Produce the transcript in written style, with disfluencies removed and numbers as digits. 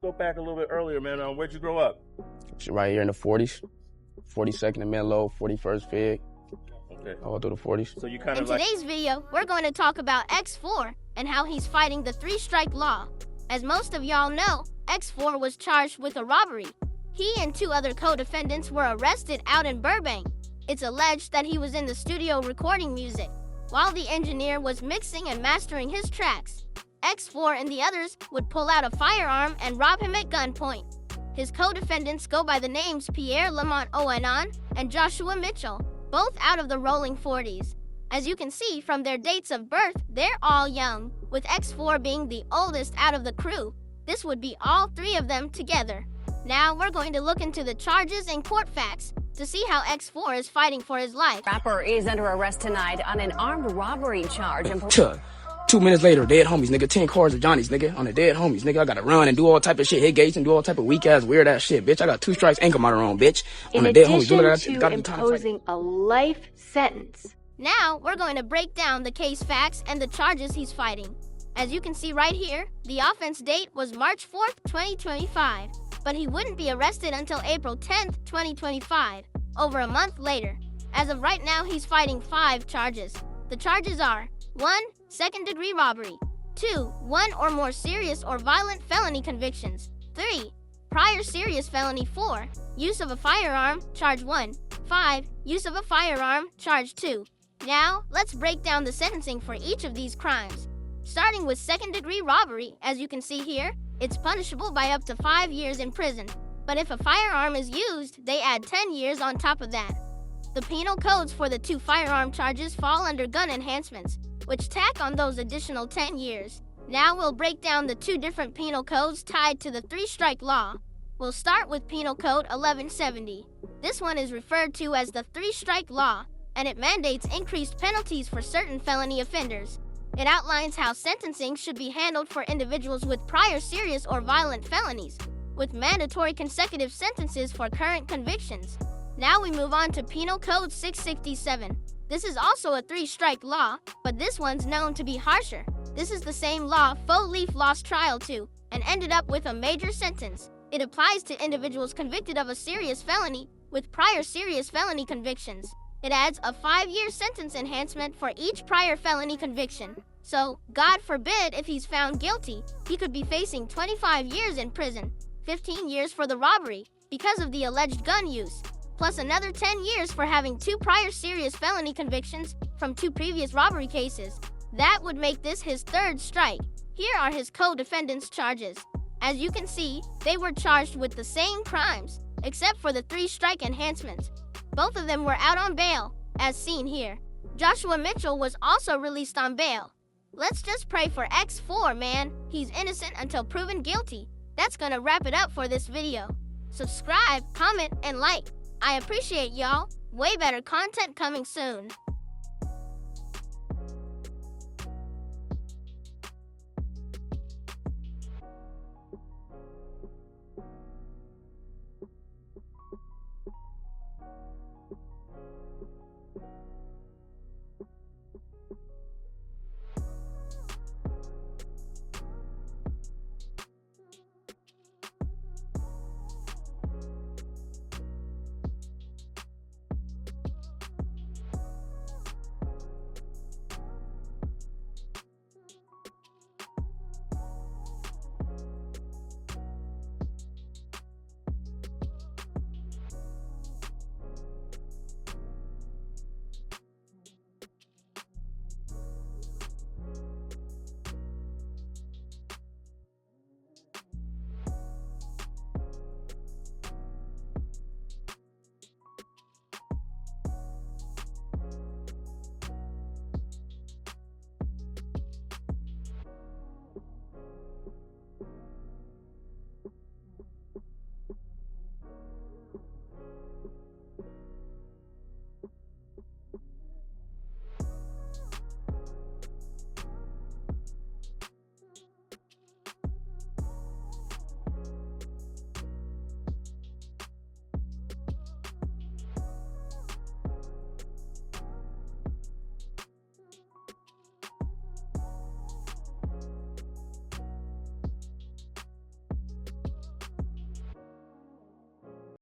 Go back a little bit earlier, man. Where'd you grow up? Right here in the 40s. 42nd and Menlo, 41st Fig. Okay. All through the 40s. So you kind In of like... today's video, we're going to talk about X4 and how he's fighting the three-strike law. As most of y'all know, X4 was charged with a robbery. He and 2 other co-defendants were arrested out in Burbank. It's alleged that he was in the studio recording music, while the engineer was mixing and mastering his tracks. X4 and the others would pull out a firearm and rob him at gunpoint. His co-defendants go by the names Pierre Lamont Oenon and Joshua Mitchell, both out of the rolling 40s. As you can see from their dates of birth, they're all young, with X4 being the oldest out of the crew. This would be all 3 of them together. Now we're going to look into the charges and court facts to see how X4 is fighting for his life. Rapper is under arrest tonight on an armed robbery charge. 2 minutes later, dead homies, nigga. 10 cars of Johnny's, nigga. On the dead homies, nigga. I gotta run and do all type of shit, hit gates and do all type of weak ass, weird ass shit, bitch. I got 2 strikes, ain't come out wrong, bitch. On the dead homies, do what I got. In addition to imposing a life sentence. Now we're going to break down the case facts and the charges he's fighting. As you can see right here, the offense date was March 4th, 2025, but he wouldn't be arrested until April 10th, 2025, over a month later. As of right now, he's fighting 5 charges. The charges are 1. Second-degree robbery. 2. 1 or more serious or violent felony convictions. 3. Prior serious felony. 4. Use of a firearm, charge 1. 5. Use of a firearm, charge 2. Now, let's break down the sentencing for each of these crimes. Starting with second-degree robbery, as you can see here, it's punishable by up to 5 years in prison. But if a firearm is used, they add 10 years on top of that. The penal codes for the 2 firearm charges fall under gun enhancements, which tack on those additional 10 years. Now we'll break down the 2 different penal codes tied to the 3-strike law. We'll start with Penal Code 1170. This one is referred to as the 3-strike law, and it mandates increased penalties for certain felony offenders. It outlines how sentencing should be handled for individuals with prior serious or violent felonies, with mandatory consecutive sentences for current convictions. Now we move on to Penal Code 667. This is also a 3-strike law, but this one's known to be harsher. This is the same law Faux Leaf lost trial to and ended up with a major sentence. It applies to individuals convicted of a serious felony with prior serious felony convictions. It adds a 5-year sentence enhancement for each prior felony conviction. So, God forbid if he's found guilty, he could be facing 25 years in prison, 15 years for the robbery because of the alleged gun use, plus another 10 years for having 2 prior serious felony convictions from 2 previous robbery cases. That would make this his 3rd strike. Here are his co-defendants' charges. As you can see, they were charged with the same crimes, except for the 3-strike enhancements. Both of them were out on bail, as seen here. Joshua Mitchell was also released on bail. Let's just pray for X4, man. He's innocent until proven guilty. That's gonna wrap it up for this video. Subscribe, comment, and like. I appreciate y'all. Way better content coming soon.